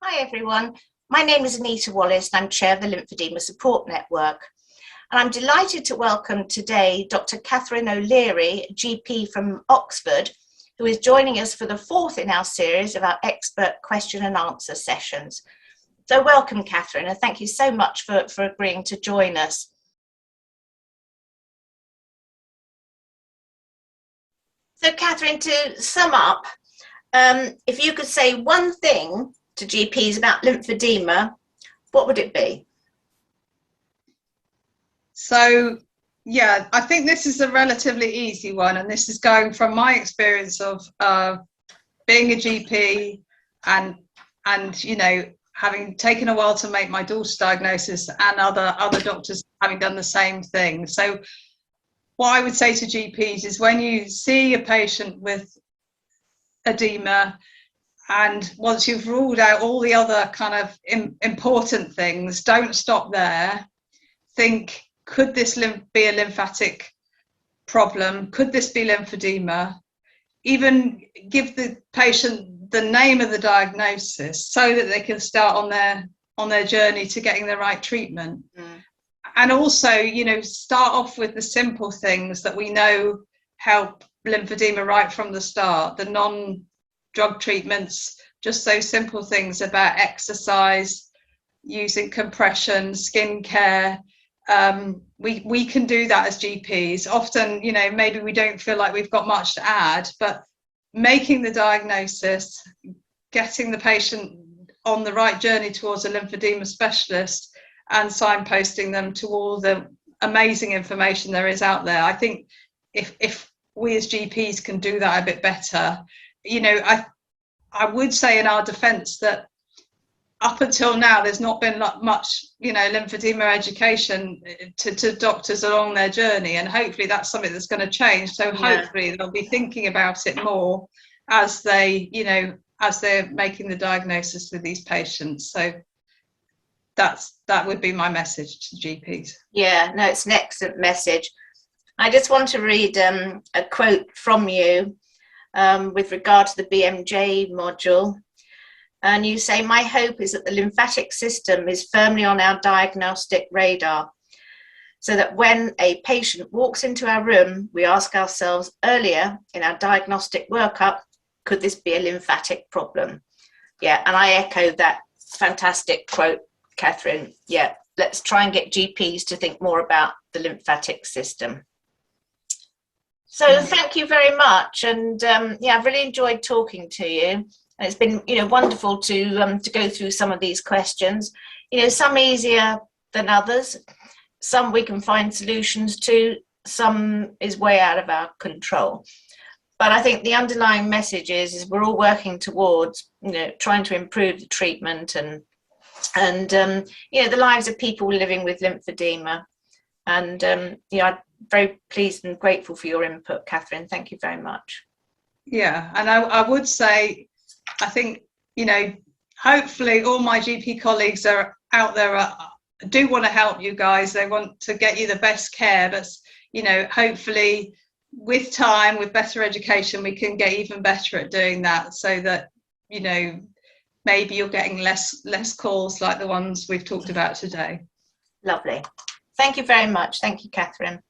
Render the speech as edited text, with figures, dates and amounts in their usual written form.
Hi everyone, my name is Anita Wallace and I'm Chair of the Lymphedema Support Network. And I'm delighted to welcome today Dr. Catherine O'Leary, GP from Oxford, who is joining us for the fourth in our series of our expert question and answer sessions. So welcome Catherine, and thank you so much for agreeing to join us. So Catherine, to sum up, if you could say one thing to GPs about lymphedema, what would it be? So, yeah, I think this is a relatively easy one, and this is going from my experience of being a GP and you know, having taken a while to make my daughter's diagnosis, and other doctors having done the same thing. So what I would say to GPs is, when you see a patient with edema, and once you've ruled out all the other kind of important things, don't stop there. Think, could this be a lymphatic problem? Could this be lymphedema? Even give the patient the name of the diagnosis so that they can start on their journey to getting the right treatment. And also, you know, start off with the simple things that we know help lymphedema right from the start, the non-drug treatments, just those simple things about exercise, using compression, skin care. We can do that as GPs. Often, you know, maybe we don't feel like we've got much to add, but making the diagnosis, getting the patient on the right journey towards a lymphedema specialist, and signposting them to all the amazing information there is out there. I think if we as GPs can do that a bit better, you know, I would say in our defence that up until now, there's not been much, you know, lymphedema education to doctors along their journey, and hopefully that's something that's going to change. So hopefully they'll be thinking about it more as they, you know, as they're making the diagnosis with these patients. So that would be my message to GPs. Yeah, no, it's an excellent message. I just want to read a quote from you with regard to the BMJ module. And you say, "My hope is that the lymphatic system is firmly on our diagnostic radar, so that when a patient walks into our room, we ask ourselves earlier in our diagnostic workup, could this be a lymphatic problem?" Yeah, and I echo that fantastic quote, Catherine. Yeah, let's try and get GPs to think more about the lymphatic system. So thank you very much. And yeah, I've really enjoyed talking to you. And it's been, you know, wonderful to go through some of these questions. You know, some easier than others. Some we can find solutions to. Some is way out of our control. But I think the underlying message is we're all working towards, you know, trying to improve the treatment and you know, the lives of people living with lymphedema. And you know, I'm very pleased and grateful for your input, Catherine. Thank you very much. Yeah, and I would say, I think, you know, hopefully all my GP colleagues are out there do want to help you guys. They want to get you the best care, but, you know, hopefully with time, with better education, we can get even better at doing that, so that, you know, maybe you're getting less calls like the ones we've talked about today. Lovely. Thank you very much. Thank you, Catherine.